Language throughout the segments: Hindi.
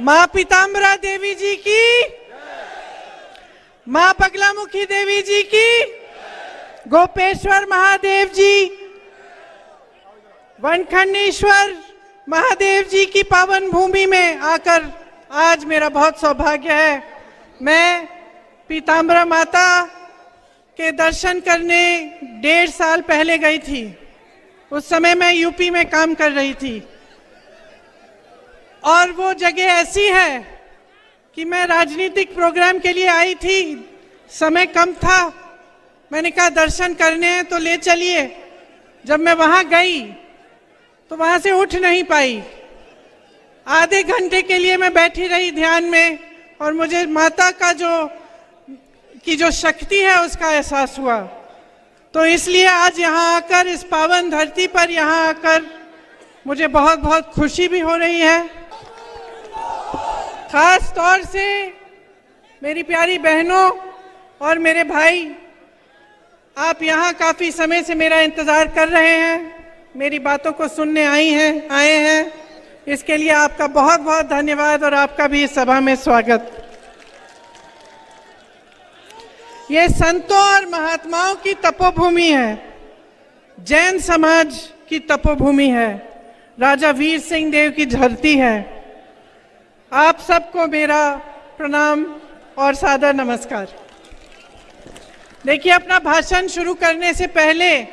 माँ पीताम्बरा देवी जी की, माँ बगलामुखी देवी जी की, गोपेश्वर महादेव जी, वनखंडेश्वर महादेव जी की पावन भूमि में आकर आज मेरा बहुत सौभाग्य है। मैं पीताम्बरा माता के दर्शन करने 1.5 साल पहले गई थी। उस समय मैं यूपी में काम कर रही थी और वो जगह ऐसी है कि मैं राजनीतिक प्रोग्राम के लिए आई थी, समय कम था, मैंने कहा दर्शन करने हैं तो ले चलिए। जब मैं वहां गई तो वहां से उठ नहीं पाई। आधे घंटे के लिए मैं बैठी रही ध्यान में और मुझे माता का जो शक्ति है उसका एहसास हुआ। तो इसलिए आज यहाँ आकर, इस पावन धरती पर यहाँ आकर मुझे बहुत बहुत खुशी भी हो रही है। खास तौर से मेरी प्यारी बहनों और मेरे भाई, आप यहाँ काफी समय से मेरा इंतजार कर रहे हैं, मेरी बातों को सुनने आए हैं। इसके लिए आपका बहुत बहुत धन्यवाद और आपका भी इस सभा में स्वागत। ये संतों और महात्माओं की तपोभूमि है, जैन समाज की तपोभूमि है, राजा वीर सिंह देव की धरती है। आप सबको मेरा प्रणाम और सादर नमस्कार। देखिए, अपना भाषण शुरू करने से पहले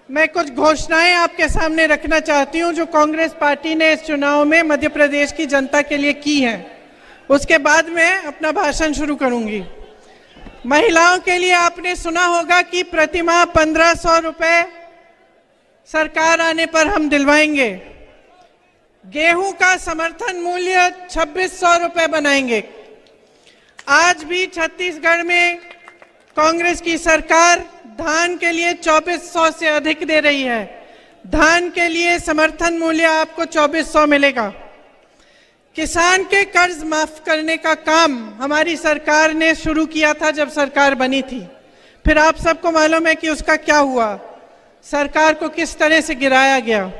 मैं कुछ घोषणाएं आपके सामने रखना चाहती हूं जो कांग्रेस पार्टी ने इस चुनाव में मध्य प्रदेश की जनता के लिए की हैं। उसके बाद मैं अपना भाषण शुरू करूंगी। महिलाओं के लिए आपने सुना होगा कि प्रतिमाह 1500 रुपए सरकार आने पर हम दिलवाएंगे। गेहूं का समर्थन मूल्य 2600 रुपए बनाएंगे। आज भी छत्तीसगढ़ में कांग्रेस की सरकार धान के लिए 2400 से अधिक दे रही है। धान के लिए समर्थन मूल्य आपको 2400 मिलेगा। किसान के कर्ज माफ करने का काम हमारी सरकार ने शुरू किया था जब सरकार बनी थी। फिर आप सबको मालूम है कि उसका क्या हुआ, सरकार को किस तरह से गिराया गया।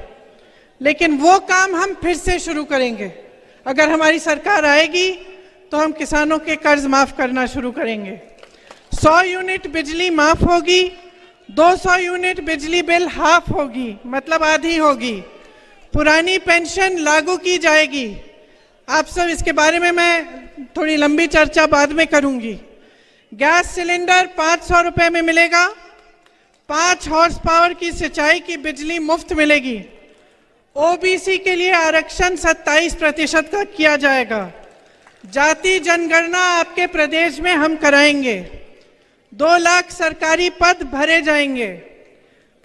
लेकिन वो काम हम फिर से शुरू करेंगे। अगर हमारी सरकार आएगी तो हम किसानों के कर्ज माफ करना शुरू करेंगे। 100 यूनिट बिजली माफ होगी, 200 यूनिट बिजली बिल हाफ होगी, मतलब आधी होगी। पुरानी पेंशन लागू की जाएगी। आप सब इसके बारे में मैं थोड़ी लंबी चर्चा बाद में करूंगी। गैस सिलेंडर 500 रुपए में मिलेगा। 5 हॉर्स पावर की सिंचाई की बिजली मुफ्त मिलेगी। ओबीसी के लिए आरक्षण 27% का किया जाएगा। जाति जनगणना आपके प्रदेश में हम कराएंगे। 2 लाख सरकारी पद भरे जाएंगे।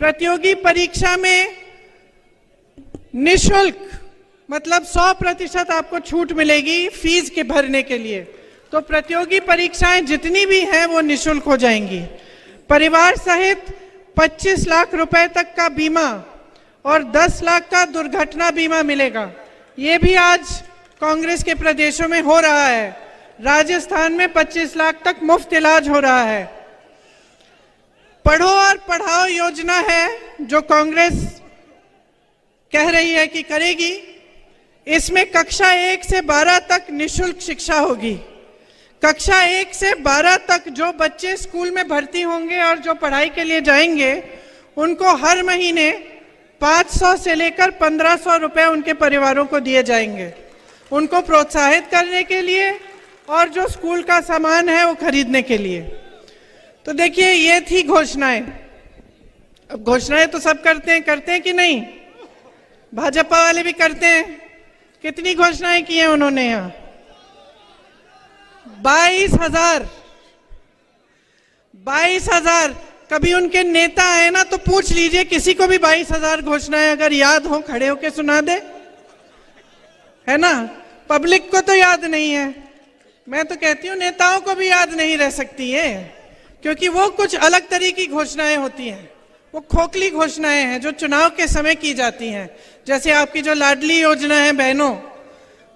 प्रतियोगी परीक्षा में निःशुल्क, मतलब 100% आपको छूट मिलेगी फीस के भरने के लिए। तो प्रतियोगी परीक्षाएं जितनी भी हैं वो निःशुल्क हो जाएंगी। परिवार सहित 25 लाख रुपए तक का बीमा और 10 लाख का दुर्घटना बीमा मिलेगा। ये भी आज कांग्रेस के प्रदेशों में हो रहा है। राजस्थान में 25 लाख तक मुफ्त इलाज हो रहा है। पढ़ो और पढ़ाओ योजना है जो कांग्रेस कह रही है कि करेगी। इसमें कक्षा 1 से 12 तक निःशुल्क शिक्षा होगी। कक्षा 1 से 12 तक जो बच्चे स्कूल में भर्ती होंगे और जो पढ़ाई के लिए जाएंगे उनको हर महीने 500 से लेकर 1500 रुपए उनके परिवारों को दिए जाएंगे, उनको प्रोत्साहित करने के लिए और जो स्कूल का सामान है वो खरीदने के लिए। तो देखिए, ये थी घोषणाएं। अब घोषणाएं तो सब करते हैं कि नहीं? भाजपा वाले भी करते हैं। कितनी घोषणाएं की हैं उन्होंने यहाँ? 22,000। कभी उनके नेता आए ना तो पूछ लीजिए, किसी को भी 22,000 घोषणाएं अगर याद हो, खड़े होके सुना दे, है ना? पब्लिक को तो याद नहीं है। मैं तो कहती हूँ नेताओं को भी याद नहीं रह सकती है, क्योंकि वो कुछ अलग तरह की घोषणाएं होती हैं। वो खोखली घोषणाएं हैं जो चुनाव के समय की जाती हैं। जैसे आपकी जो लाडली योजना है, बहनों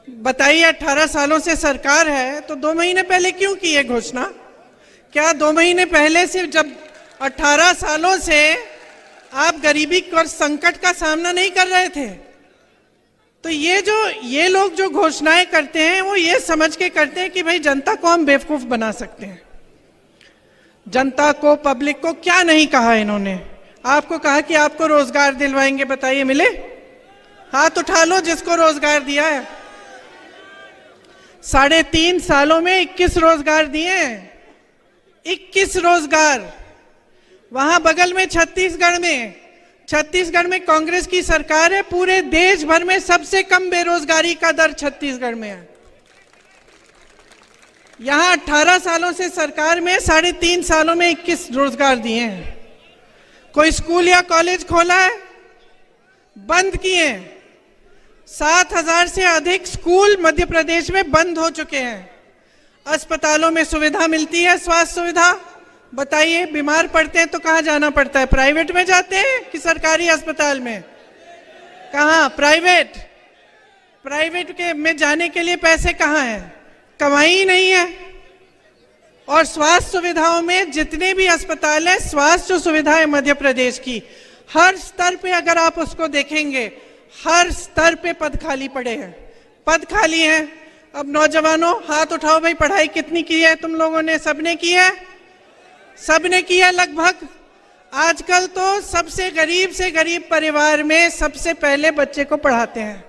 बताइए, 18 सालों से सरकार है तो 2 महीने पहले क्यों की है घोषणा? क्या 2 महीने पहले से, जब 18 सालों से आप गरीबी और संकट का सामना नहीं कर रहे थे? तो ये लोग जो घोषणाएं करते हैं वो ये समझ के करते हैं कि भाई जनता को हम बेवकूफ बना सकते हैं। जनता को, पब्लिक को क्या नहीं कहा इन्होंने? आपको कहा कि आपको रोजगार दिलवाएंगे, बताइए मिले? हाथ उठा लो जिसको रोजगार दिया है। 3.5 सालों में 21 रोजगार दिए हैं, 21 रोजगार। वहां बगल में छत्तीसगढ़ में कांग्रेस की सरकार है, पूरे देश भर में सबसे कम बेरोजगारी का दर छत्तीसगढ़ में है। यहां 18 सालों से सरकार में 3.5 सालों में 21 रोजगार दिए हैं। कोई स्कूल या कॉलेज खोला है? बंद किए हैं। 7,000 से अधिक स्कूल मध्य प्रदेश में बंद हो चुके हैं। अस्पतालों में सुविधा मिलती है, स्वास्थ्य सुविधा? बताइए, बीमार पड़ते हैं तो कहाँ जाना पड़ता है? प्राइवेट में जाते हैं कि सरकारी अस्पताल में? कहाँ? प्राइवेट के में जाने के लिए पैसे कहाँ हैं? कमाई ही नहीं है। और स्वास्थ्य सुविधाओं में जितने भी अस्पताल हैं, स्वास्थ्य सुविधा है मध्य प्रदेश की, हर स्तर पे अगर आप उसको देखेंगे, हर स्तर पे पद खाली पड़े हैं, पद खाली हैं। अब नौजवानों हाथ उठाओ भाई, पढ़ाई कितनी की है तुम लोगों ने? सबने की है? सबने किया लगभग। आजकल तो सबसे गरीब से गरीब परिवार में सबसे पहले बच्चे को पढ़ाते हैं।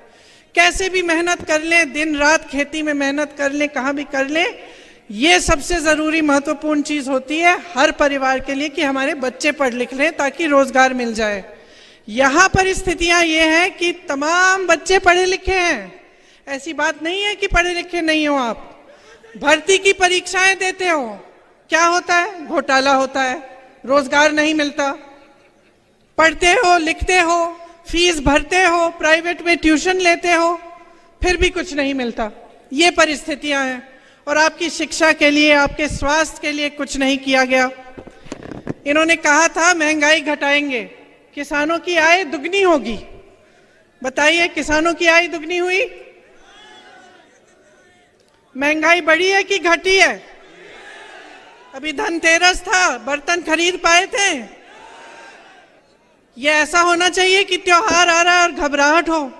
कैसे भी मेहनत कर लें, दिन रात खेती में मेहनत कर लें, कहाँ भी कर लें, ये सबसे जरूरी महत्वपूर्ण चीज होती है हर परिवार के लिए कि हमारे बच्चे पढ़ लिख लें ताकि रोजगार मिल जाए। यहाँ परिस्थितियां ये हैं कि तमाम बच्चे पढ़े लिखे हैं। ऐसी बात नहीं है कि पढ़े लिखे नहीं हो आप। भर्ती की परीक्षाएं देते हो, क्या होता है? घोटाला होता है, रोजगार नहीं मिलता। पढ़ते हो, लिखते हो, फीस भरते हो, प्राइवेट में ट्यूशन लेते हो, फिर भी कुछ नहीं मिलता। ये परिस्थितियां हैं। और आपकी शिक्षा के लिए, आपके स्वास्थ्य के लिए कुछ नहीं किया गया। इन्होंने कहा था महंगाई घटाएंगे, किसानों की आय दुगनी होगी। बताइए, किसानों की आय दुगनी हुई? महंगाई बढ़ी है कि घटी है? अभी धनतेरस था, बर्तन खरीद पाए थे? ये ऐसा होना चाहिए कि त्योहार आ रहा है और घबराहट हो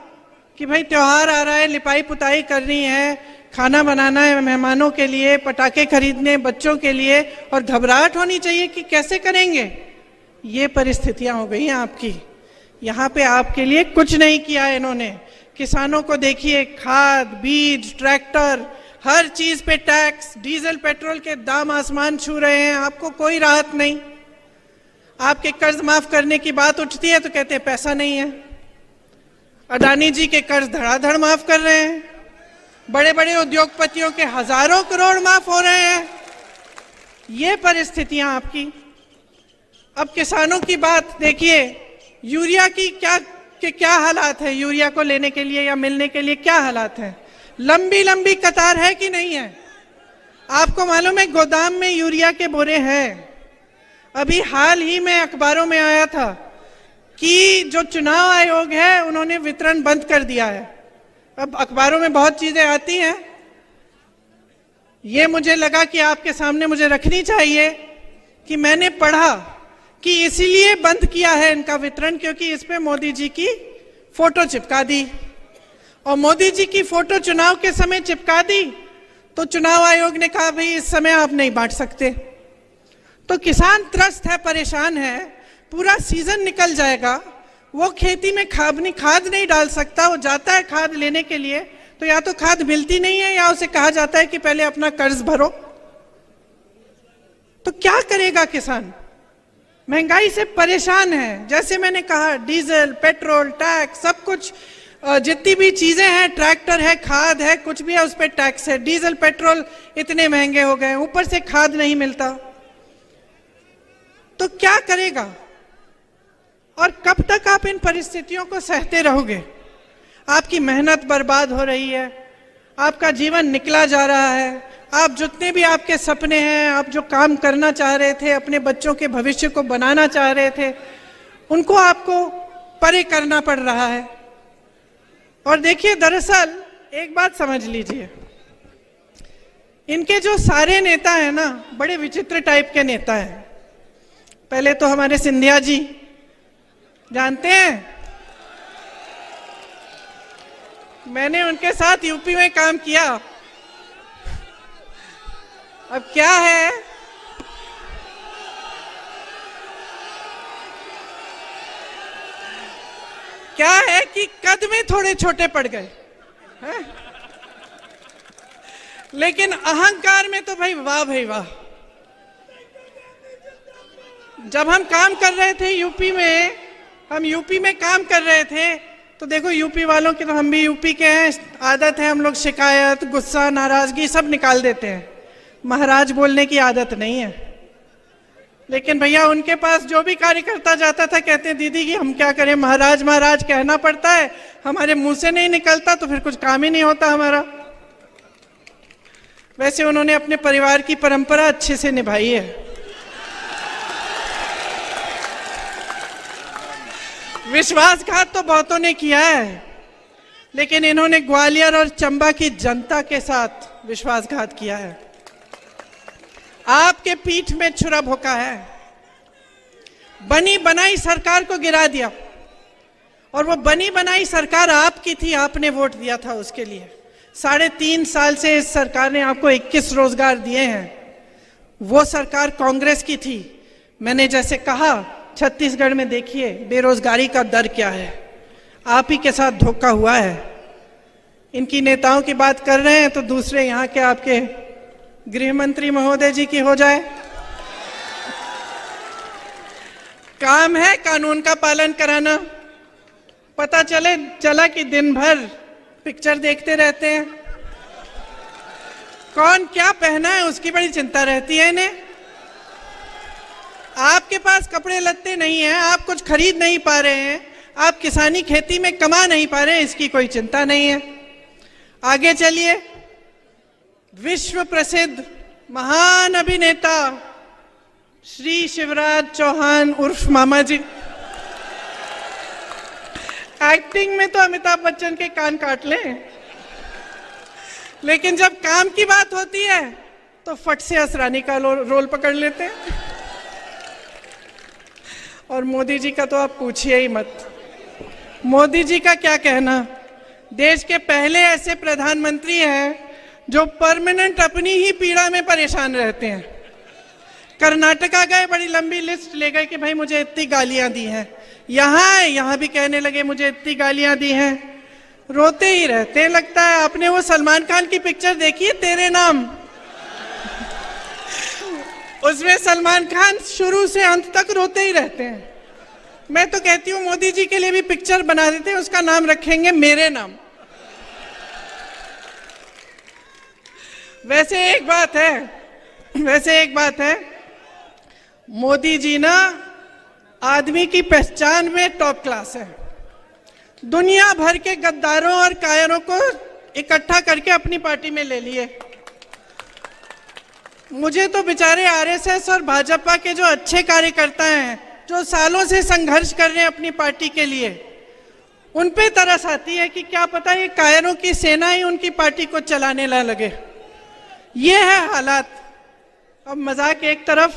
कि भाई त्योहार आ रहा है, लिपाई पुताई करनी है, खाना बनाना है मेहमानों के लिए, पटाखे खरीदने बच्चों के लिए, और घबराहट होनी चाहिए कि कैसे करेंगे। ये परिस्थितियां हो गई हैं आपकी। यहाँ पे आपके लिए कुछ नहीं किया है इन्होंने। किसानों को देखिए, खाद, बीज, ट्रैक्टर, हर चीज पे टैक्स, डीजल पेट्रोल के दाम आसमान छू रहे हैं, आपको कोई राहत नहीं। आपके कर्ज माफ करने की बात उठती है तो कहते हैं पैसा नहीं है। अडानी जी के कर्ज धड़ाधड़ माफ कर रहे हैं, बड़े बड़े उद्योगपतियों के हजारों करोड़ माफ हो रहे हैं। ये परिस्थितियां आपकी। अब किसानों की बात देखिए, यूरिया की क्या हालात है? यूरिया को लेने के लिए या मिलने के लिए क्या हालात है? लंबी लंबी कतार है कि नहीं है? आपको मालूम है गोदाम में यूरिया के बोरे हैं। अभी हाल ही में अखबारों में आया था कि जो चुनाव आयोग है उन्होंने वितरण बंद कर दिया है। अब अखबारों में बहुत चीजें आती हैं, ये मुझे लगा कि आपके सामने मुझे रखनी चाहिए कि मैंने पढ़ा कि इसीलिए बंद किया है इनका वितरण, क्योंकि इस पे मोदी जी की फोटो चिपका दी, और मोदी जी की फोटो चुनाव के समय चिपका दी तो चुनाव आयोग ने कहा भाई इस समय आप नहीं बांट सकते। तो किसान त्रस्त है, परेशान है, पूरा सीजन निकल जाएगा, वो खेती में खाद नहीं डाल सकता। वो जाता है खाद लेने के लिए तो या तो खाद मिलती नहीं है या उसे कहा जाता है कि पहले अपना कर्ज भरो। तो क्या करेगा किसान? महंगाई से परेशान है। जैसे मैंने कहा, डीजल, पेट्रोल, टैक्स, सब कुछ, जितनी भी चीजें हैं, ट्रैक्टर है, खाद है, कुछ भी है, उस पर टैक्स है। डीजल पेट्रोल इतने महंगे हो गए, ऊपर से खाद नहीं मिलता। तो क्या करेगा? और कब तक आप इन परिस्थितियों को सहते रहोगे? आपकी मेहनत बर्बाद हो रही है, आपका जीवन निकला जा रहा है। आप जितने भी आपके सपने हैं, आप जो काम करना चाह रहे थे, अपने बच्चों के भविष्य को बनाना चाह रहे थे, उनको आपको परे करना पड़ रहा है। और देखिए, दरअसल एक बात समझ लीजिए, इनके जो सारे नेता हैं ना, बड़े विचित्र टाइप के नेता हैं। पहले तो हमारे सिंधिया जी, जानते हैं? मैंने उनके साथ यूपी में काम किया। अब क्या है कि कद में थोड़े छोटे पड़ गए हैं? लेकिन अहंकार में तो भाई वाह। जब हम काम कर रहे थे यूपी में काम कर रहे थे, तो देखो यूपी वालों की, तो हम भी यूपी के हैं, आदत है हम लोग शिकायत, गुस्सा, नाराजगी सब निकाल देते हैं। महाराज बोलने की आदत नहीं है। लेकिन भैया उनके पास जो भी कार्यकर्ता जाता था, कहते हैं दीदी कि हम क्या करें, महाराज महाराज कहना पड़ता है, हमारे मुंह से नहीं निकलता तो फिर कुछ काम ही नहीं होता हमारा। वैसे उन्होंने अपने परिवार की परंपरा अच्छे से निभाई है। विश्वासघात तो बहुतों ने किया है, लेकिन इन्होंने ग्वालियर और चंबा की जनता के साथ विश्वासघात किया है। आपके पीठ में छुरा भोंका है, बनी बनाई सरकार को गिरा दिया। और वो बनी बनाई सरकार आपकी थी, आपने वोट दिया था उसके लिए। 3.5 साल से इस सरकार ने आपको 21 रोजगार दिए हैं। वो सरकार कांग्रेस की थी। मैंने जैसे कहा, छत्तीसगढ़ में देखिए बेरोजगारी का दर क्या है, आप ही के साथ धोखा हुआ है। इनकी नेताओं की बात कर रहे हैं तो दूसरे यहाँ के आपके गृह मंत्री महोदय जी की हो जाए। काम है कानून का पालन कराना। पता चला कि दिन भर पिक्चर देखते रहते हैं, कौन क्या पहना है उसकी बड़ी चिंता रहती है इन्हें। आपके पास कपड़े लत्ते नहीं हैं, आप कुछ खरीद नहीं पा रहे हैं, आप किसानी खेती में कमा नहीं पा रहे हैं, इसकी कोई चिंता नहीं है। आगे चलिए, विश्व प्रसिद्ध महान अभिनेता श्री शिवराज चौहान उर्फ मामा जी, एक्टिंग में तो अमिताभ बच्चन के कान काट लें, लेकिन जब काम की बात होती है तो फट से असरानी का रोल पकड़ लेते हैं। और मोदी जी का तो आप पूछिए ही मत। मोदी जी का क्या कहना, देश के पहले ऐसे प्रधानमंत्री हैं जो परमानेंट अपनी ही पीड़ा में परेशान रहते हैं। कर्नाटका गए, बड़ी लंबी लिस्ट ले गए कि भाई मुझे इतनी गालियां दी हैं। यहाँ भी कहने लगे मुझे इतनी गालियां दी हैं। रोते ही रहते हैं। लगता है आपने वो सलमान खान की पिक्चर देखी है तेरे नाम, उसमें सलमान खान शुरू से अंत तक रोते ही रहते हैं। मैं तो कहती हूँ मोदी जी के लिए भी पिक्चर बना देते हैं, उसका नाम रखेंगे मेरे नाम। वैसे एक बात है, मोदी जी ना आदमी की पहचान में टॉप क्लास है। दुनिया भर के गद्दारों और कायरों को इकट्ठा करके अपनी पार्टी में ले लिए। मुझे तो बेचारे आरएसएस और भाजपा के जो अच्छे कार्यकर्ता हैं, जो सालों से संघर्ष कर रहे हैं अपनी पार्टी के लिए, उन पे तरस आती है कि क्या पता ये कायरों की सेना ही उनकी पार्टी को चलाने ना लगे। ये है हालात। अब मजाक एक तरफ,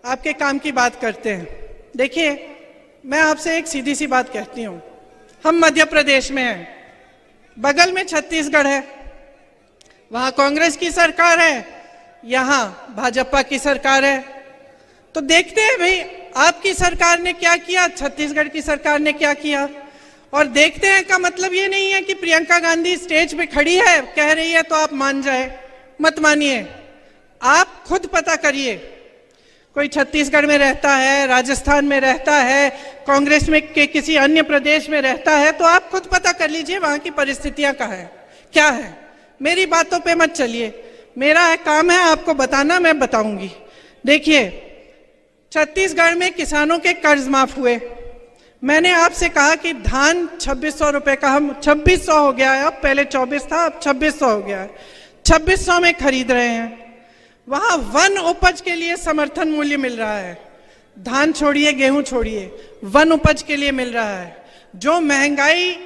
आपके काम की बात करते हैं। देखिए, मैं आपसे एक सीधी सी बात कहती हूँ, हम मध्य प्रदेश में हैं, बगल में छत्तीसगढ़ है, वहां कांग्रेस की सरकार है, यहाँ भाजपा की सरकार है। तो देखते हैं भाई आपकी सरकार ने क्या किया, छत्तीसगढ़ की सरकार ने क्या किया, और देखते हैं का मतलब ये नहीं है कि प्रियंका गांधी स्टेज पे खड़ी है कह रही है तो आप मान जाए। मत मानिए, आप खुद पता करिए। कोई छत्तीसगढ़ में रहता है, राजस्थान में रहता है, कांग्रेस में के किसी अन्य प्रदेश में रहता है, तो आप खुद पता कर लीजिए वहां की परिस्थितियां क्या है। मेरी बातों पे मत चलिए, मेरा काम है आपको बताना, मैं बताऊंगी। देखिए, छत्तीसगढ़ में किसानों के कर्ज माफ हुए। मैंने आपसे कहा कि धान 2600 रुपए का, हम 2600 हो गया है, अब पहले 24 था, अब 2600 हो गया है, 2600 में खरीद रहे हैं। वहां वन उपज के लिए समर्थन मूल्य मिल रहा है। धान छोड़िए, गेहूं छोड़िए, वन उपज के लिए मिल रहा है। जो महंगाई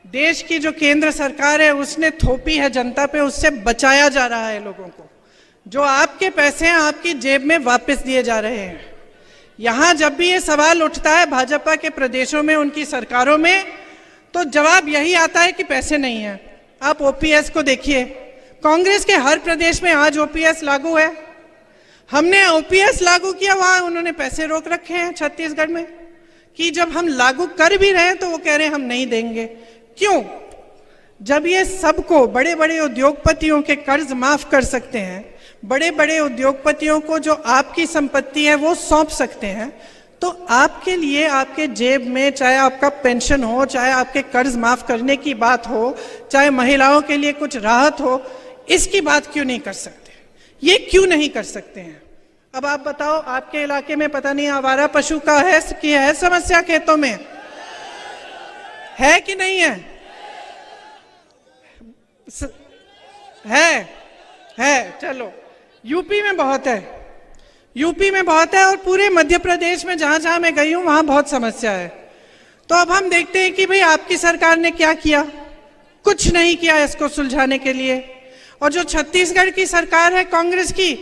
देश की जो केंद्र सरकार है उसने थोपी है जनता पे, उससे बचाया जा रहा है लोगों को। जो आपके पैसे हैं आपकी जेब में वापस दिए जा रहे हैं। यहां जब भी ये सवाल उठता है भाजपा के प्रदेशों में, उनकी सरकारों में, तो जवाब यही आता है कि पैसे नहीं है। आप ओपीएस को देखिए, कांग्रेस के हर प्रदेश में आज ओपीएस लागू है। हमने ओपीएस लागू किया, वहां उन्होंने पैसे रोक रखे हैं छत्तीसगढ़ में, कि जब हम लागू कर भी रहे हैं तो वो कह रहे हैं हम नहीं देंगे। क्यों? जब ये सबको बड़े बड़े उद्योगपतियों के कर्ज माफ कर सकते हैं, बड़े बड़े उद्योगपतियों को जो आपकी संपत्ति है वो सौंप सकते हैं, तो आपके लिए आपके जेब में चाहे आपका पेंशन हो, चाहे आपके कर्ज माफ करने की बात हो, चाहे महिलाओं के लिए कुछ राहत हो, इसकी बात क्यों नहीं कर सकते? ये क्यों नहीं कर सकते हैं? अब आप बताओ, आपके इलाके में पता नहीं आवारा पशु का है कि है समस्या खेतों में, है कि नहीं है? है। चलो, यूपी में बहुत है, यूपी में बहुत है, और पूरे मध्य प्रदेश में जहां जहां मैं गई हूं वहां बहुत समस्या है। तो अब हम देखते हैं कि भाई आपकी सरकार ने क्या किया? कुछ नहीं किया इसको सुलझाने के लिए। और जो छत्तीसगढ़ की सरकार है कांग्रेस की,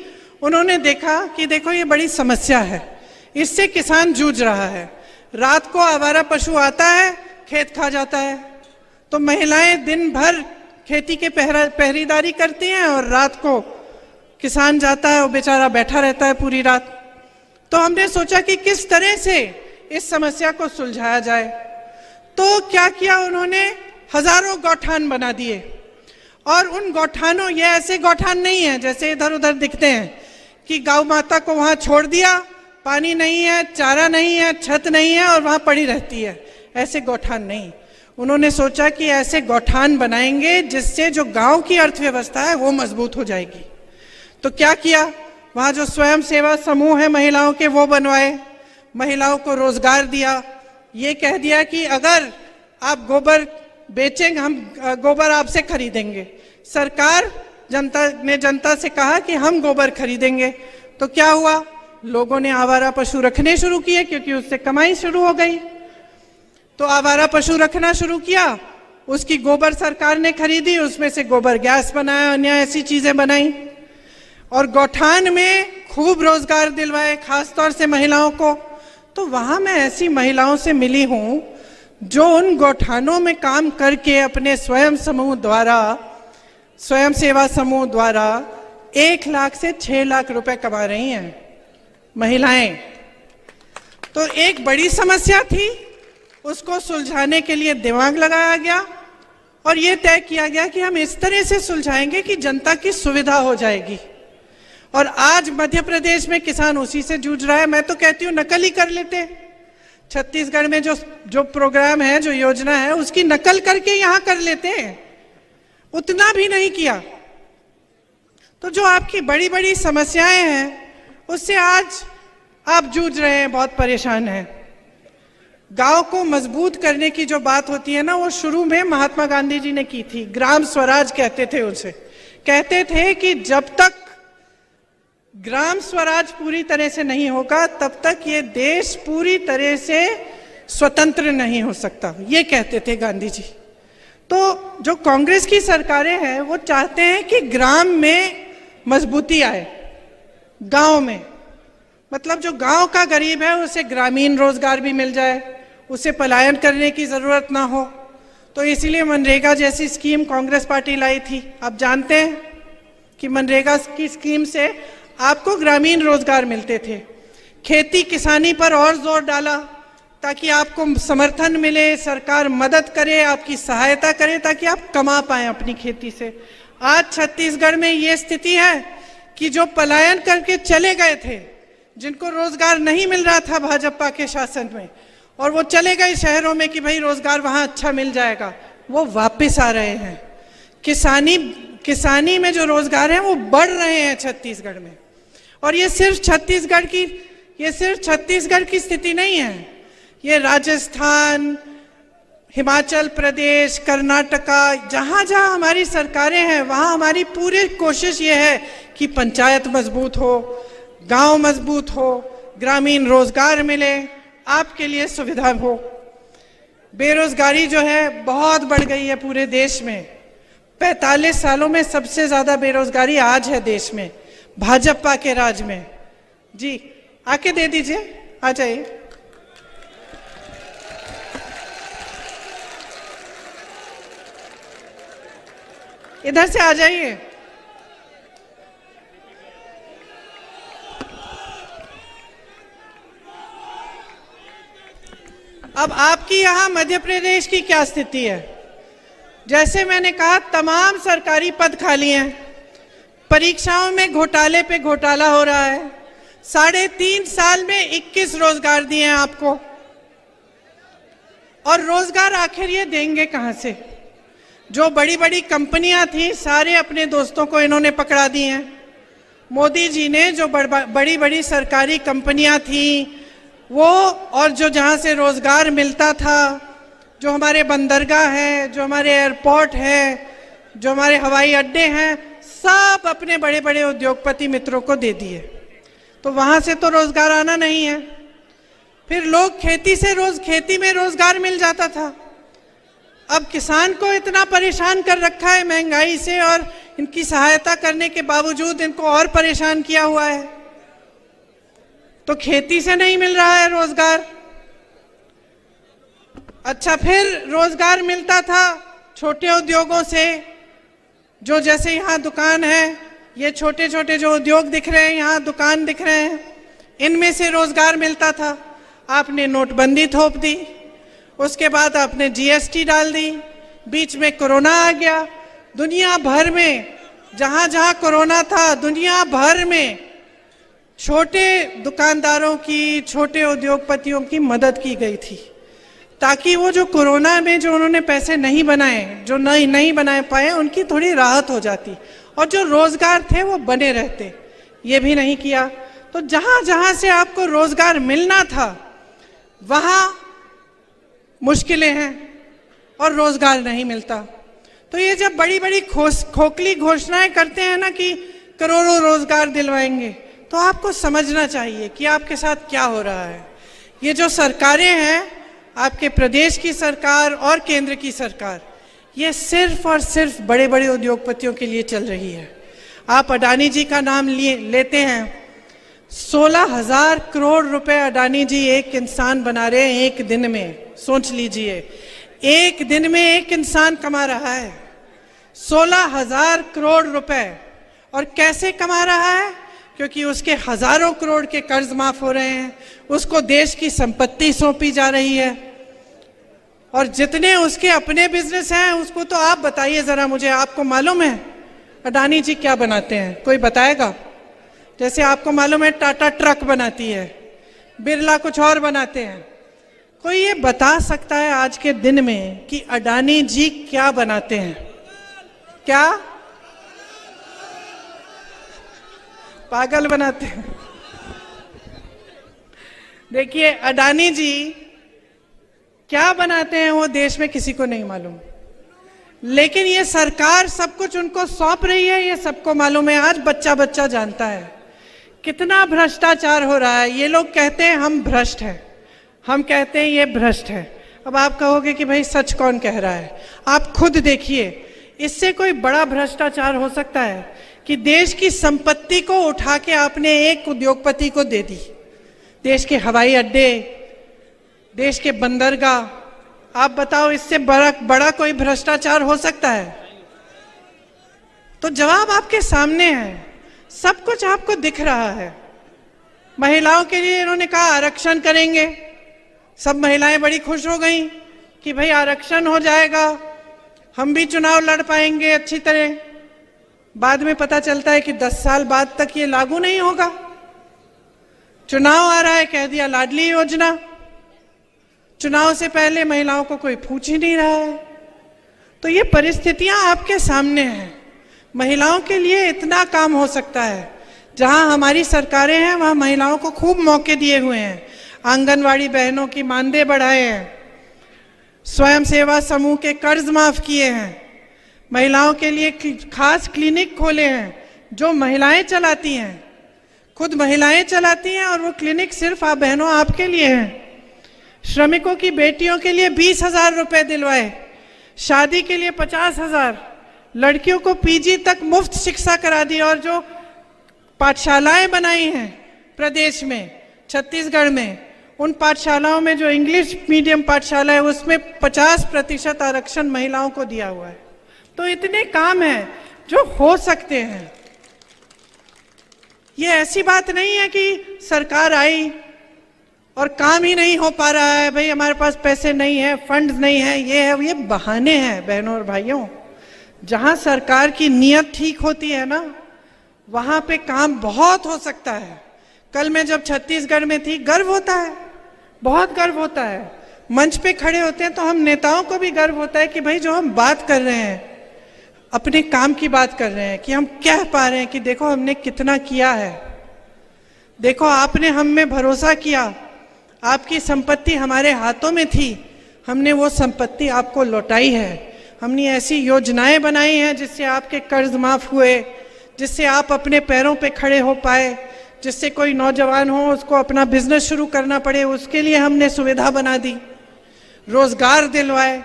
उन्होंने देखा कि देखो ये बड़ी समस्या है, इससे किसान जूझ रहा है। रात को आवारा पशु आता है, खेत खा जाता है, तो महिलाएं दिन भर खेती के पहरेदारी करती हैं और रात को किसान जाता है, वो बेचारा बैठा रहता है पूरी रात। तो हमने सोचा कि किस तरह से इस समस्या को सुलझाया जाए। तो क्या किया उन्होंने? हजारों गौठान बना दिए। और उन गौठानों, ये ऐसे गौठान नहीं है जैसे इधर उधर दिखते हैं कि गौ माता को वहां छोड़ दिया, पानी नहीं है, चारा नहीं है, छत नहीं है और वहां पड़ी रहती है। ऐसे गौठान नहीं। उन्होंने सोचा कि ऐसे गौठान बनाएंगे जिससे जो गांव की अर्थव्यवस्था है वो मजबूत हो जाएगी। तो क्या किया? वहां जो स्वयं सेवा समूह है महिलाओं के, वो बनवाए, महिलाओं को रोजगार दिया। ये कह दिया कि अगर आप गोबर बेचेंगे, हम गोबर आपसे खरीदेंगे। सरकार जनता से कहा कि हम गोबर खरीदेंगे। तो क्या हुआ? लोगों ने आवारा पशु रखने शुरू किए, क्योंकि उससे कमाई शुरू हो गई। तो आवारा पशु रखना शुरू किया, उसकी गोबर सरकार ने खरीदी, उसमें से गोबर गैस बनाया, अन्य ऐसी चीजें बनाई, और गौठान में खूब रोजगार दिलवाए, खासतौर से महिलाओं को। तो वहां मैं ऐसी महिलाओं से मिली हूं जो उन गौठानों में काम करके अपने स्वयं सेवा समूह द्वारा 1 लाख से 6 लाख रुपए कमा रही हैं महिलाएं। तो एक बड़ी समस्या थी, उसको सुलझाने के लिए दिमाग लगाया गया और ये तय किया गया कि हम इस तरह से सुलझाएंगे कि जनता की सुविधा हो जाएगी। और आज मध्य प्रदेश में किसान उसी से जूझ रहा है। मैं तो कहती हूँ नकल ही कर लेते। छत्तीसगढ़ में जो प्रोग्राम है, जो योजना है, उसकी नकल करके यहां कर लेते हैं, उतना भी नहीं किया। तो जो आपकी बड़ी बड़ी समस्याएं हैं उससे आज आप जूझ रहे हैं, बहुत परेशान हैं। गांव को मजबूत करने की जो बात होती है ना, वो शुरू में महात्मा गांधी जी ने की थी। ग्राम स्वराज कहते थे उसे। कहते थे कि जब तक ग्राम स्वराज पूरी तरह से नहीं होगा तब तक ये देश पूरी तरह से स्वतंत्र नहीं हो सकता, ये कहते थे गांधी जी। तो जो कांग्रेस की सरकारें हैं वो चाहते हैं कि ग्राम में मजबूती आए, गांव में, मतलब जो गांव का गरीब है उसे ग्रामीण रोजगार भी मिल जाए, उसे पलायन करने की जरूरत ना हो। तो इसीलिए मनरेगा जैसी स्कीम कांग्रेस पार्टी लाई थी। आप जानते हैं कि मनरेगा की स्कीम से आपको ग्रामीण रोजगार मिलते थे। खेती किसानी पर और जोर डाला ताकि आपको समर्थन मिले, सरकार मदद करे, आपकी सहायता करे ताकि आप कमा पाएं अपनी खेती से। आज छत्तीसगढ़ में ये स्थिति है कि जो पलायन करके चले गए थे, जिनको रोजगार नहीं मिल रहा था भाजपा के शासन में, और वो चले गए शहरों में कि भाई रोजगार वहां अच्छा मिल जाएगा, वो वापस आ रहे हैं। किसानी में जो रोजगार है वो बढ़ रहे हैं छत्तीसगढ़ में। और ये सिर्फ छत्तीसगढ़ की स्थिति नहीं है, ये राजस्थान, हिमाचल प्रदेश, कर्नाटका, जहां जहां हमारी सरकारें हैं वहां हमारी पूरी कोशिश ये है कि पंचायत मजबूत हो, गांव मजबूत हो, ग्रामीण रोजगार मिले, आपके लिए सुविधा हो। बेरोजगारी जो है बहुत बढ़ गई है पूरे देश में। 45 सालों में सबसे ज्यादा बेरोजगारी आज है देश में, भाजपा के राज में। जी आके दे दीजिए, आ जाइए। इधर से आ जाइए। अब आपकी यहां मध्य प्रदेश की क्या स्थिति है? जैसे मैंने कहा, तमाम सरकारी पद खाली हैं, परीक्षाओं में घोटाले पे घोटाला हो रहा है। 3.5 साल में 21 रोजगार दिए हैं आपको, और रोजगार आखिर ये देंगे कहां से? जो बड़ी बड़ी कंपनियां थी, सारे अपने दोस्तों को इन्होंने पकड़ा दी हैं। मोदी जी ने जो बड़ी बड़ी सरकारी कंपनियां थी वो, और जो जहां से रोजगार मिलता था, जो हमारे बंदरगाह है, जो हमारे एयरपोर्ट है, जो हमारे हवाई अड्डे हैं, सब अपने बड़े बड़े उद्योगपति मित्रों को दे दिए। तो वहां से तो रोजगार आना नहीं है। फिर लोग खेती में रोजगार मिल जाता था। अब किसान को इतना परेशान कर रखा है महंगाई से, और इनकी सहायता करने के बावजूद इनको और परेशान किया हुआ है। तो खेती से नहीं मिल रहा है रोजगार। अच्छा, फिर रोजगार मिलता था छोटे उद्योगों से, जो जैसे यहाँ दुकान है, ये छोटे छोटे जो उद्योग दिख रहे हैं, यहाँ दुकान दिख रहे हैं, इनमें से रोजगार मिलता था। आपने नोटबंदी थोप दी, उसके बाद आपने जीएसटी डाल दी, बीच में कोरोना आ गया। दुनिया भर में जहां जहां कोरोना था, दुनिया भर में छोटे दुकानदारों की, छोटे उद्योगपतियों की मदद की गई थी, ताकि वो जो कोरोना में जो उन्होंने पैसे नहीं बनाए, जो नहीं बना पाए, उनकी थोड़ी राहत हो जाती, और जो रोजगार थे वो बने रहते। ये भी नहीं किया। तो जहां जहां से आपको रोजगार मिलना था, वहां मुश्किलें हैं और रोजगार नहीं मिलता। तो ये जब बड़ी बड़ी खोखली घोषणाएं करते हैं ना कि करोड़ों रोजगार दिलवाएंगे, तो आपको समझना चाहिए कि आपके साथ क्या हो रहा है। ये जो सरकारें हैं, आपके प्रदेश की सरकार और केंद्र की सरकार, ये सिर्फ और सिर्फ बड़े बड़े उद्योगपतियों के लिए चल रही है। आप अडानी जी का नाम लेते हैं, 16,000 करोड़ रुपए अडानी जी एक इंसान बना रहे हैं एक दिन में। सोच लीजिए, एक दिन में एक इंसान कमा रहा है 16,000 करोड़ रुपए। और कैसे कमा रहा है? क्योंकि उसके हजारों करोड़ के कर्ज माफ हो रहे हैं, उसको देश की संपत्ति सौंपी जा रही है, और जितने उसके अपने बिजनेस हैं उसको तो आप बताइए जरा मुझे, आपको मालूम है अडानी जी क्या बनाते हैं? कोई बताएगा? जैसे आपको मालूम है टाटा ट्रक बनाती है, बिरला कुछ और बनाते हैं। कोई ये बता सकता है आज के दिन में कि अडानी जी क्या बनाते हैं? क्या? पागल बनाते हैं। देखिए, अडानी जी क्या बनाते हैं वो देश में किसी को नहीं मालूम, लेकिन ये सरकार सब कुछ उनको सौंप रही है, ये सबको मालूम है। आज बच्चा बच्चा जानता है कितना भ्रष्टाचार हो रहा है। ये लोग कहते हैं हम भ्रष्ट हैं, हम कहते हैं ये भ्रष्ट है। अब आप कहोगे कि भाई सच कौन कह रहा है? आप खुद देखिए, इससे कोई बड़ा भ्रष्टाचार हो सकता है कि देश की संपत्ति को उठा के आपने एक उद्योगपति को दे दी? देश के हवाई अड्डे, देश के बंदरगाह, आप बताओ इससे बड़ा कोई भ्रष्टाचार हो सकता है? तो जवाब आपके सामने है, सब कुछ आपको दिख रहा है। महिलाओं के लिए इन्होंने कहा आरक्षण करेंगे, सब महिलाएं बड़ी खुश हो गई कि भाई आरक्षण हो जाएगा, हम भी चुनाव लड़ पाएंगे अच्छी तरह। बाद में पता चलता है कि 10 साल बाद तक ये लागू नहीं होगा। चुनाव आ रहा है, कह दिया लाडली योजना। चुनाव से पहले महिलाओं को कोई पूछ ही नहीं रहा है। तो ये परिस्थितियां आपके सामने हैं। महिलाओं के लिए इतना काम हो सकता है। जहां हमारी सरकारें हैं वहां महिलाओं को खूब मौके दिए हुए हैं। आंगनवाड़ी बहनों की मानदेय बढ़ाए हैं, स्वयं सेवा समूह के कर्ज माफ किए हैं, महिलाओं के लिए खास क्लिनिक खोले हैं जो महिलाएं चलाती हैं, खुद महिलाएं चलाती हैं, और वो क्लिनिक सिर्फ आप बहनों आपके लिए हैं। श्रमिकों की बेटियों के लिए 20,000 रुपए दिलवाए, शादी के लिए 50,000, लड़कियों को पीजी तक मुफ्त शिक्षा करा दी, और जो पाठशालाएं बनाई हैं प्रदेश में, छत्तीसगढ़ में, उन पाठशालाओं में जो इंग्लिश मीडियम पाठशाला है उसमें 50% आरक्षण महिलाओं को दिया हुआ है। तो इतने काम हैं जो हो सकते हैं। ये ऐसी बात नहीं है कि सरकार आई और काम ही नहीं हो पा रहा है, भाई हमारे पास पैसे नहीं है, फंड्स नहीं है, ये बहाने हैं बहनों और भाइयों। जहां सरकार की नीयत ठीक होती है ना, वहां पे काम बहुत हो सकता है। कल मैं जब छत्तीसगढ़ में थी, गर्व होता है, बहुत गर्व होता है। मंच पे खड़े होते हैं तो हम नेताओं को भी गर्व होता है कि भाई जो हम बात कर रहे हैं, अपने काम की बात कर रहे हैं, कि हम कह पा रहे हैं कि देखो हमने कितना किया है, देखो आपने हम में भरोसा किया, आपकी संपत्ति हमारे हाथों में थी, हमने वो संपत्ति आपको लौटाई है, हमने ऐसी योजनाएं बनाई हैं जिससे आपके कर्ज माफ हुए, जिससे आप अपने पैरों पे खड़े हो पाए, जिससे कोई नौजवान हो उसको अपना बिजनेस शुरू करना पड़े उसके लिए हमने सुविधा बना दी, रोजगार दिलवाए।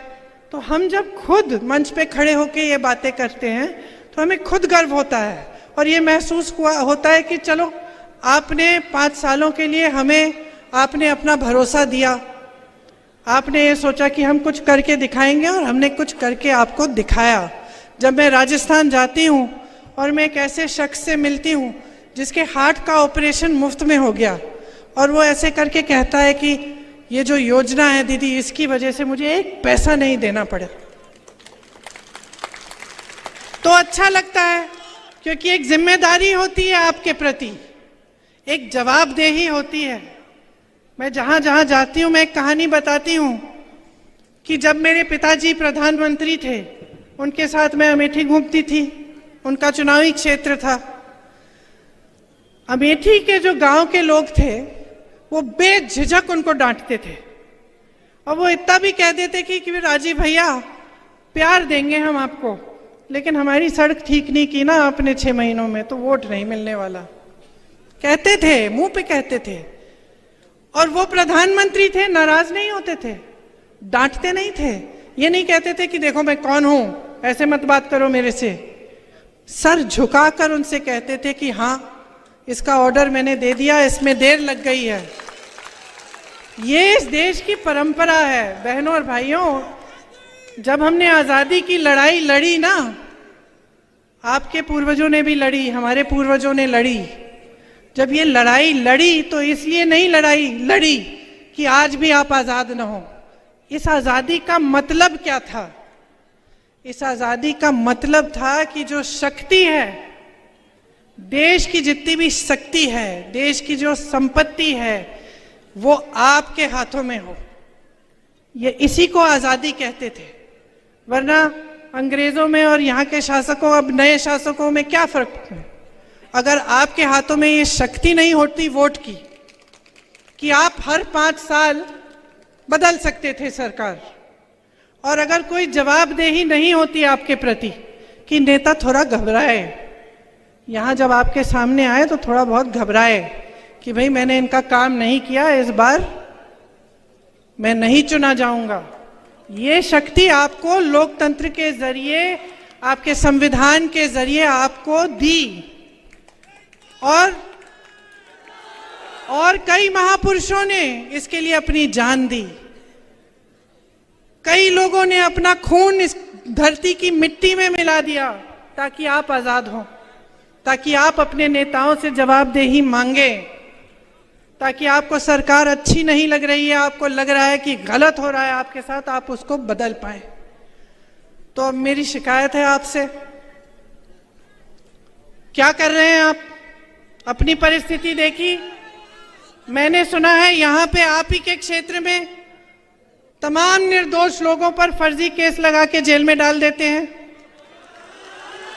तो हम जब खुद मंच पे खड़े होकर ये बातें करते हैं तो हमें खुद गर्व होता है और ये महसूस होता है कि चलो आपने 5 सालों के लिए हमें आपने अपना भरोसा दिया, आपने ये सोचा कि हम कुछ करके दिखाएंगे और हमने कुछ करके आपको दिखाया। जब मैं राजस्थान जाती हूँ और मैं एक ऐसे शख्स से मिलती हूँ जिसके हार्ट का ऑपरेशन मुफ्त में हो गया और वो ऐसे करके कहता है कि ये जो योजना है दीदी, इसकी वजह से मुझे 1 पैसा नहीं देना पड़े, तो अच्छा लगता है, क्योंकि एक जिम्मेदारी होती है आपके प्रति, एक जवाबदेही होती है। मैं जहां जहां जाती हूं मैं एक कहानी बताती हूं कि जब मेरे पिताजी प्रधानमंत्री थे, उनके साथ मैं अमेठी घूमती थी, उनका चुनावी क्षेत्र था। अमेठी के जो गांव के लोग थे वो बेझिझक उनको डांटते थे और वो इतना भी कह देते कि राजीव भैया प्यार देंगे हम आपको, लेकिन हमारी सड़क ठीक नहीं की ना आपने 6 महीनों में तो वोट नहीं मिलने वाला। कहते थे, मुंह पे कहते थे, और वो प्रधानमंत्री थे, नाराज नहीं होते थे, डांटते नहीं थे, ये नहीं कहते थे कि देखो मैं कौन हूं, ऐसे मत बात करो मेरे से। सर झुकाकर उनसे कहते थे कि हाँ इसका ऑर्डर मैंने दे दिया, इसमें देर लग गई है। ये इस देश की परंपरा है बहनों और भाइयों। जब हमने आजादी की लड़ाई लड़ी ना, आपके पूर्वजों ने भी लड़ी, हमारे पूर्वजों ने लड़ी। जब ये लड़ाई लड़ी तो इसलिए नहीं लड़ी कि आज भी आप आजाद न हो। इस आजादी का मतलब क्या था? इस आजादी का मतलब था कि जो शक्ति है, देश की जितनी भी शक्ति है, देश की जो संपत्ति है, वो आपके हाथों में हो। ये इसी को आजादी कहते थे। वरना अंग्रेजों में और यहाँ के शासकों, अब नए शासकों में क्या फर्क है? अगर आपके हाथों में ये शक्ति नहीं होती वोट की कि आप हर 5 साल बदल सकते थे सरकार, और अगर कोई जवाबदेही नहीं होती आपके प्रति कि नेता थोड़ा घबराए, यहाँ जब आपके सामने आए तो थोड़ा बहुत घबराए कि भाई मैंने इनका काम नहीं किया, इस बार मैं नहीं चुना जाऊंगा। ये शक्ति आपको लोकतंत्र के जरिए, आपके संविधान के जरिए आपको दी, और कई महापुरुषों ने इसके लिए अपनी जान दी। कई लोगों ने अपना खून इस धरती की मिट्टी में मिला दिया ताकि आप आजाद हों, ताकि आप अपने नेताओं से जवाबदेही मांगे, ताकि आपको सरकार अच्छी नहीं लग रही है, आपको लग रहा है कि गलत हो रहा है आपके साथ, आप उसको बदल पाए। तो अब मेरी शिकायत है आपसे, क्या कर रहे हैं आप? अपनी परिस्थिति देखी। मैंने सुना है यहाँ पे आप ही के क्षेत्र में तमाम निर्दोष लोगों पर फर्जी केस लगा के जेल में डाल देते हैं,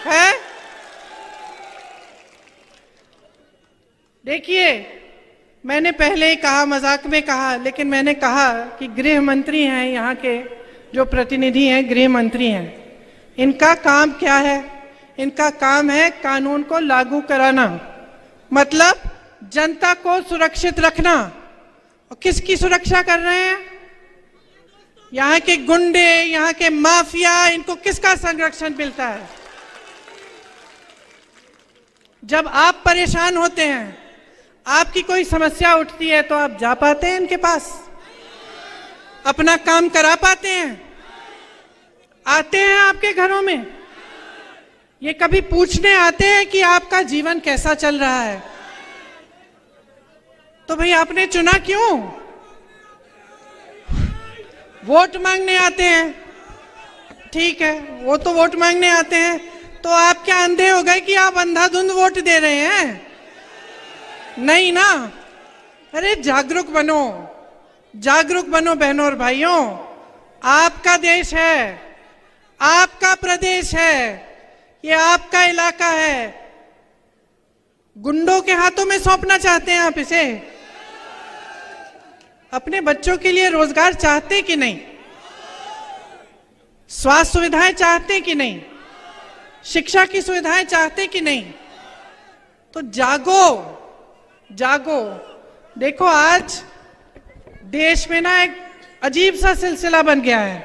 है? देखिए, मैंने पहले ही कहा, मजाक में कहा, लेकिन मैंने कहा कि गृह मंत्री हैं, यहाँ के जो प्रतिनिधि हैं गृह मंत्री हैं, इनका काम क्या है? इनका काम है कानून को लागू कराना, मतलब जनता को सुरक्षित रखना। और किसकी सुरक्षा कर रहे हैं? यहाँ के गुंडे, यहाँ के माफिया, इनको किसका संरक्षण मिलता है? जब आप परेशान होते हैं, आपकी कोई समस्या उठती है, तो आप जा पाते हैं इनके पास? अपना काम करा पाते हैं? आते हैं आपके घरों में? ये कभी पूछने आते हैं कि आपका जीवन कैसा चल रहा है? तो भाई आपने चुना क्यों? वोट मांगने आते हैं, ठीक है, वो तो वोट मांगने आते हैं, तो आप क्या अंधे हो गए कि आप अंधाधुंध वोट दे रहे हैं? नहीं ना। अरे जागरूक बनो, जागरूक बनो बहनों और भाइयों। आपका देश है, आपका प्रदेश है, ये आपका इलाका है। गुंडों के हाथों में सौंपना चाहते हैं आप इसे? अपने बच्चों के लिए रोजगार चाहते कि नहीं? स्वास्थ्य सुविधाएं चाहते कि नहीं? शिक्षा की सुविधाएं चाहते कि नहीं? तो जागो, जागो। देखो आज देश में ना एक अजीब सा सिलसिला बन गया है।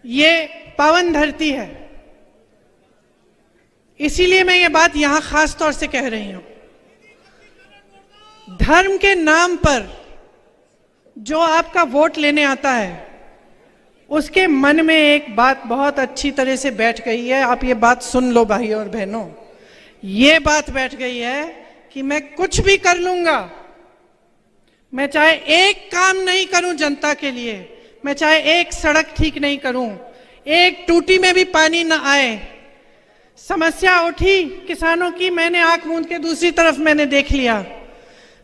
ये पावन धरती है, इसीलिए मैं ये बात यहां खास तौर से कह रही हूं। धर्म के नाम पर जो आपका वोट लेने आता है, उसके मन में एक बात बहुत अच्छी तरह से बैठ गई है। आप ये बात सुन लो भाइयों और बहनों, ये बात बैठ गई है कि मैं कुछ भी कर लूंगा, मैं चाहे एक काम नहीं करूं जनता के लिए, मैं चाहे एक सड़क ठीक नहीं करूं, एक टूटी में भी पानी न आए, समस्या उठी किसानों की, मैंने आंख मूंद के दूसरी तरफ मैंने देख लिया,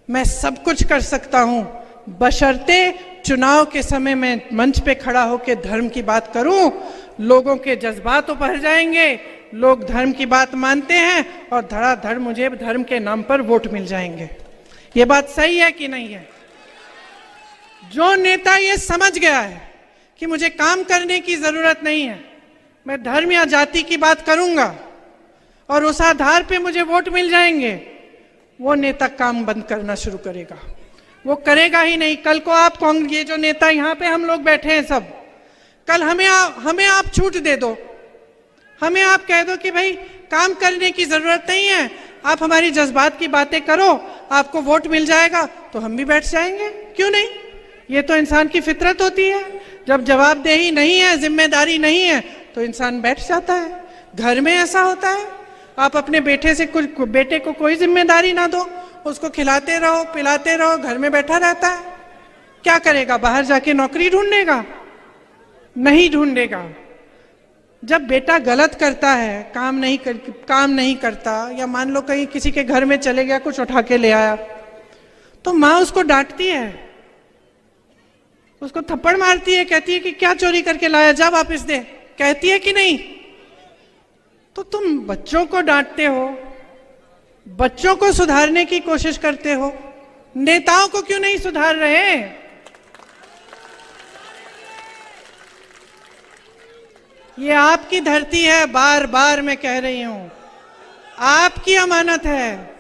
मैं सब कुछ कर सकता हूं, बशर्ते चुनाव के समय में मंच पे खड़ा होकर धर्म की बात करूं। लोगों के जज्बात उभर जाएंगे, लोग धर्म की बात मानते हैं और धड़ाधड़ मुझे धर्म के नाम पर वोट मिल जाएंगे। ये बात सही है कि नहीं है? जो नेता ये समझ गया है कि मुझे काम करने की जरूरत नहीं है, मैं धर्म या जाति की बात करूंगा और उस आधार पे मुझे वोट मिल जाएंगे, वो नेता काम बंद करना शुरू करेगा। वो करेगा ही नहीं। कल को आप ये जो नेता यहाँ पे हम लोग बैठे हैं सब, कल हमें आप छूट दे दो, हमें आप कह दो कि भाई काम करने की जरूरत नहीं है, आप हमारी जज्बात की बातें करो, आपको वोट मिल जाएगा, तो हम भी बैठ जाएंगे। क्यों नहीं? ये तो इंसान की फितरत होती है। जब जवाबदेही नहीं है, जिम्मेदारी नहीं है, तो इंसान बैठ जाता है। घर में ऐसा होता है, आप अपने बेटे को कोई जिम्मेदारी ना दो, उसको खिलाते रहो, पिलाते रहो, घर में बैठा रहता है। क्या करेगा? बाहर जाके नौकरी ढूंढेगा? नहीं ढूंढेगा। जब बेटा गलत करता है, काम नहीं करता, या मान लो कहीं किसी के घर में चले गया, कुछ उठा के ले आया, तो माँ उसको डांटती है, उसको थप्पड़ मारती है, कहती है कि क्या चोरी करके लाया, जा वापस दे, कहती है कि नहीं? तो तुम बच्चों को डांटते हो, बच्चों को सुधारने की कोशिश करते हो, नेताओं को क्यों नहीं सुधार रहे? ये आपकी धरती है, बार बार मैं कह रही हूं, आपकी अमानत है,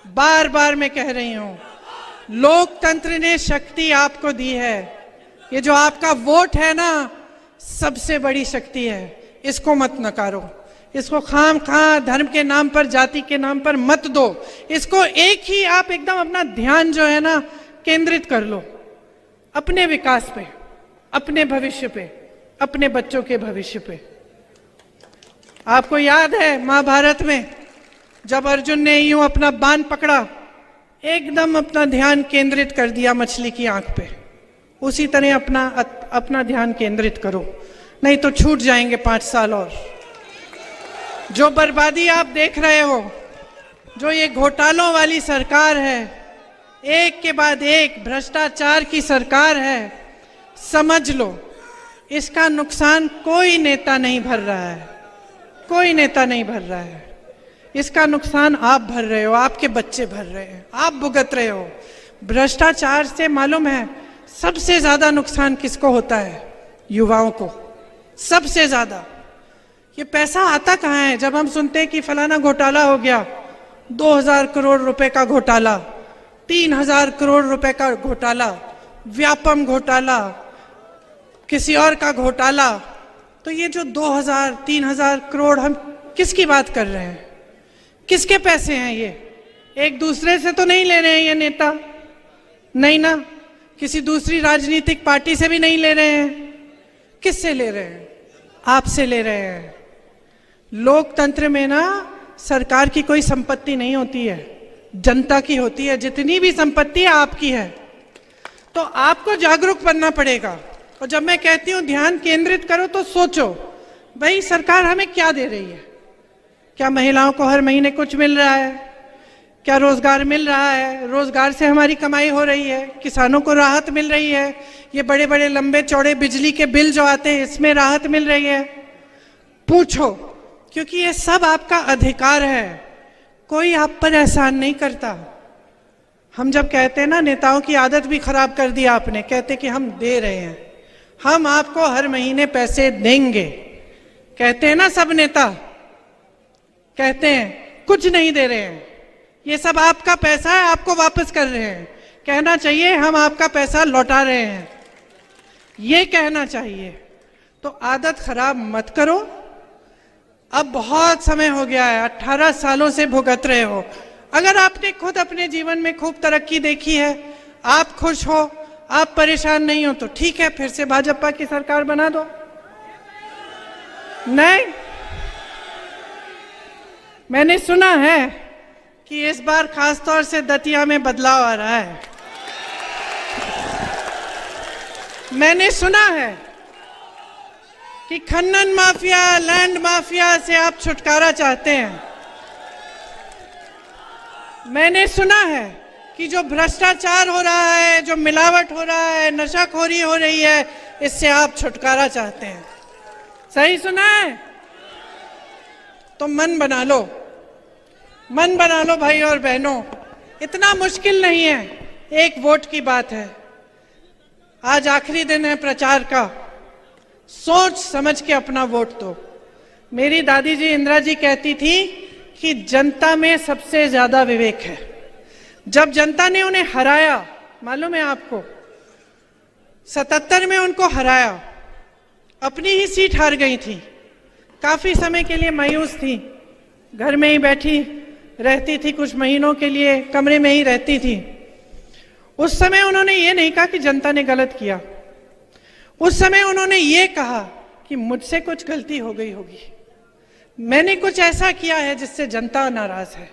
बार बार मैं कह रही हूं। लोकतंत्र ने शक्ति आपको दी है, ये जो आपका वोट है ना, सबसे बड़ी शक्ति है, इसको मत नकारो, इसको खाम-खा धर्म के नाम पर, जाति के नाम पर मत दो। इसको एक ही आप एकदम अपना ध्यान जो है ना केंद्रित कर लो अपने विकास पे, अपने भविष्य पे, अपने बच्चों के भविष्य पे। आपको याद है महाभारत में जब अर्जुन ने यूं अपना बाण पकड़ा, एकदम अपना ध्यान केंद्रित कर दिया मछली की आंख पे, उसी तरह अपना ध्यान केंद्रित करो, नहीं तो छूट जाएंगे 5 साल और। जो बर्बादी आप देख रहे हो, जो ये घोटालों वाली सरकार है, एक के बाद एक भ्रष्टाचार की सरकार है, समझ लो इसका नुकसान कोई नेता नहीं भर रहा है, कोई नेता नहीं भर रहा है। इसका नुकसान आप भर रहे हो, आपके बच्चे भर रहे हैं, आप भुगत रहे हो। भ्रष्टाचार से मालूम है सबसे ज्यादा नुकसान किसको होता है? युवाओं को, सबसे ज्यादा। ये पैसा आता कहाँ है? जब हम सुनते हैं कि फलाना घोटाला हो गया, 2000 करोड़ रुपए का घोटाला, 3000 करोड़ रुपए का घोटाला, व्यापम घोटाला, किसी और का घोटाला, तो ये जो 2000-3000 करोड़ हम किसकी बात कर रहे हैं? किसके पैसे हैं ये? एक दूसरे से तो नहीं ले रहे हैं ये नेता, नहीं ना, किसी दूसरी राजनीतिक पार्टी से भी नहीं ले रहे हैं। किससे ले रहे हैं? आपसे ले रहे हैं। लोकतंत्र में ना सरकार की कोई संपत्ति नहीं होती है, जनता की होती है। जितनी भी संपत्ति है आपकी है। तो आपको जागरूक बनना पड़ेगा। और जब मैं कहती हूं ध्यान केंद्रित करो तो सोचो भाई सरकार हमें क्या दे रही है। क्या महिलाओं को हर महीने कुछ मिल रहा है? क्या रोजगार मिल रहा है? रोजगार से हमारी कमाई हो रही है? किसानों को राहत मिल रही है? ये बड़े बड़े लंबे चौड़े बिजली के बिल जो आते हैं इसमें राहत मिल रही है? पूछो, क्योंकि ये सब आपका अधिकार है। कोई आप पर एहसान नहीं करता। हम जब कहते हैं ना, नेताओं की आदत भी खराब कर दी आपने, कहते कि हम दे रहे हैं, हम आपको हर महीने पैसे देंगे, कहते हैं ना सब नेता, कहते हैं कुछ नहीं दे रहे हैं, ये सब आपका पैसा है, आपको वापस कर रहे हैं। कहना चाहिए हम आपका पैसा लौटा रहे हैं, ये कहना चाहिए। तो आदत खराब मत करो। अब बहुत समय हो गया है, 18 सालों से भुगत रहे हो। अगर आपने खुद अपने जीवन में खूब तरक्की देखी है, आप खुश हो, आप परेशान नहीं हो, तो ठीक है, फिर से भाजपा की सरकार बना दो। नहीं, मैंने सुना है कि इस बार खासतौर से दतिया में बदलाव आ रहा है। मैंने सुना है कि खनन माफिया, लैंड माफिया से आप छुटकारा चाहते हैं। मैंने सुना है कि जो भ्रष्टाचार हो रहा है, जो मिलावट हो रहा है, नशाखोरी हो रही है, इससे आप छुटकारा चाहते हैं। सही सुना है? तो मन बना लो, मन बना लो भाई और बहनों। इतना मुश्किल नहीं है, एक वोट की बात है। आज आखिरी दिन है प्रचार का, सोच समझ के अपना वोट दो। मेरी दादी जी इंदिरा जी कहती थी कि जनता में सबसे ज्यादा विवेक है। जब जनता ने उन्हें हराया, मालूम है आपको, 77 में उनको हराया, अपनी ही सीट हार गई थी, काफी समय के लिए मायूस थी, घर में ही बैठी रहती थी, कुछ महीनों के लिए कमरे में ही रहती थी। उस समय उन्होंने ये नहीं कहा कि जनता ने गलत किया, उस समय उन्होंने ये कहा कि मुझसे कुछ गलती हो गई होगी, मैंने कुछ ऐसा किया है जिससे जनता नाराज है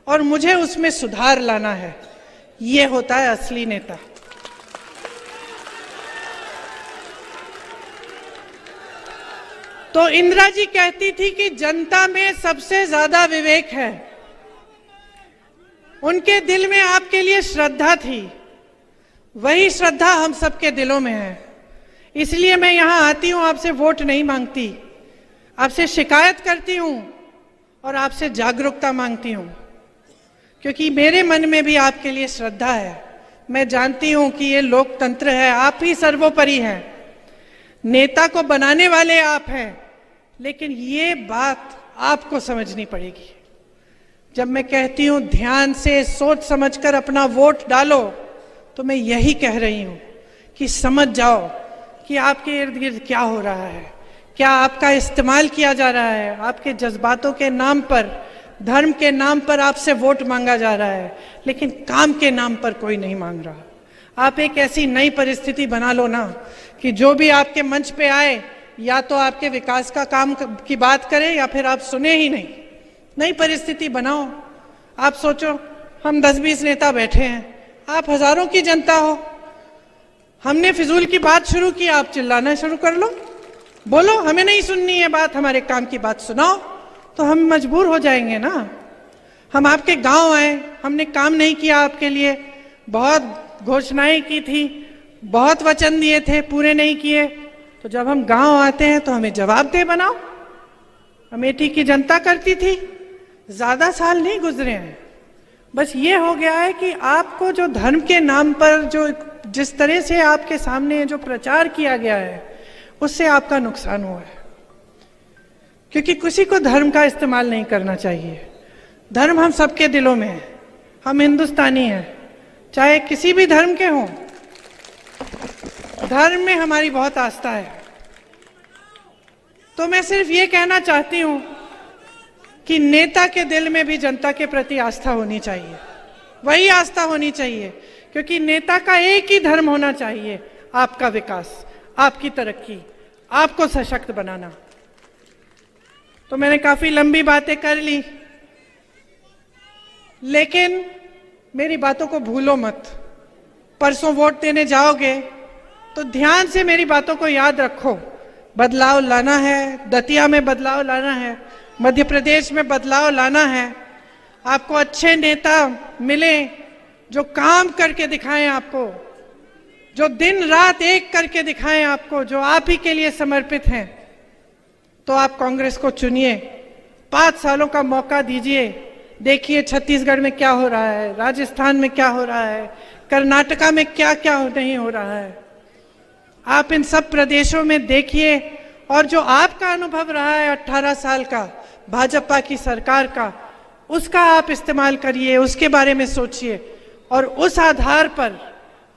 और मुझे उसमें सुधार लाना है। ये होता है असली नेता। तो इंदिरा जी कहती थी कि जनता में सबसे ज्यादा विवेक है। उनके दिल में आपके लिए श्रद्धा थी, वही श्रद्धा हम सबके दिलों में है। इसलिए मैं यहां आती हूं, आपसे वोट नहीं मांगती, आपसे शिकायत करती हूं और आपसे जागरूकता मांगती हूं, क्योंकि मेरे मन में भी आपके लिए श्रद्धा है। मैं जानती हूं कि ये लोकतंत्र है, आप ही सर्वोपरि हैं, नेता को बनाने वाले आप हैं, लेकिन ये बात आपको समझनी पड़ेगी। जब मैं कहती हूं ध्यान से सोच समझकर अपना वोट डालो, तो मैं यही कह रही हूं कि समझ जाओ कि आपके इर्द गिर्द क्या हो रहा है, क्या आपका इस्तेमाल किया जा रहा है, आपके जज्बातों के नाम पर, धर्म के नाम पर आपसे वोट मांगा जा रहा है, लेकिन काम के नाम पर कोई नहीं मांग रहा। आप एक ऐसी नई परिस्थिति बना लो ना कि जो भी आपके मंच पे आए, या तो आपके विकास का काम की बात करे या फिर आप सुने ही नहीं। नई परिस्थिति बनाओ। आप सोचो, हम 10-20 नेता बैठे हैं, आप हजारों की जनता हो, हमने फिजूल की बात शुरू की, आप चिल्लाना शुरू कर लो, बोलो हमें नहीं सुननी है बात, हमारे काम की बात सुनाओ, तो हम मजबूर हो जाएंगे ना। हम आपके गांव आए, हमने काम नहीं किया आपके लिए, बहुत घोषणाएं की थी, बहुत वचन दिए थे, पूरे नहीं किए, तो जब हम गांव आते हैं तो हमें जवाबदेह बनाओ। अमेठी की जनता करती थी, ज्यादा साल नहीं गुजरे हैं, बस ये हो गया है कि आपको जो धर्म के नाम पर जो जिस तरह से आपके सामने जो प्रचार किया गया है, उससे आपका नुकसान हुआ है। क्योंकि किसी को धर्म का इस्तेमाल नहीं करना चाहिए। धर्म हम सबके दिलों में है, हम हिंदुस्तानी हैं, चाहे किसी भी धर्म के हों। धर्म में हमारी बहुत आस्था है। तो मैं सिर्फ ये कहना चाहती हूं कि नेता के दिल में भी जनता के प्रति आस्था होनी चाहिए, वही आस्था होनी चाहिए, क्योंकि नेता का एक ही धर्म होना चाहिए, आपका विकास, आपकी तरक्की, आपको सशक्त बनाना। तो मैंने काफी लंबी बातें कर ली, लेकिन मेरी बातों को भूलो मत। परसों वोट देने जाओगे तो ध्यान से मेरी बातों को याद रखो। बदलाव लाना है, दतिया में बदलाव लाना है, मध्य प्रदेश में बदलाव लाना है। आपको अच्छे नेता मिले जो काम करके दिखाएं आपको, जो दिन रात एक करके दिखाएं आपको, जो आप ही के लिए समर्पित हैं। तो आप कांग्रेस को चुनिए, 5 सालों का मौका दीजिए। देखिए छत्तीसगढ़ में क्या हो रहा है, राजस्थान में क्या हो रहा है, कर्नाटका में क्या क्या नहीं हो रहा है। आप इन सब प्रदेशों में देखिए, और जो आपका अनुभव रहा है 18 साल का भाजपा की सरकार का, उसका आप इस्तेमाल करिए, उसके बारे में सोचिए। और उस आधार पर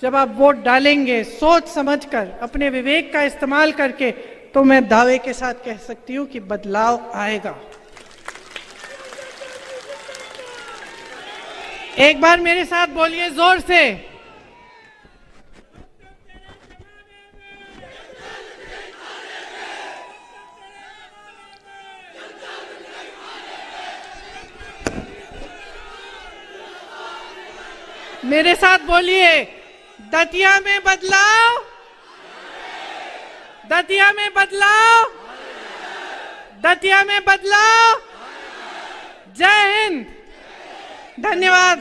जब आप वोट डालेंगे, सोच समझकर, अपने विवेक का इस्तेमाल करके, तो मैं दावे के साथ कह सकती हूं कि बदलाव आएगा। एक बार मेरे साथ बोलिए जोर से, मेरे साथ बोलिए, दतिया में बदलाव, दतिया में बदलाव, दतिया में बदलाव। जय हिंद, धन्यवाद।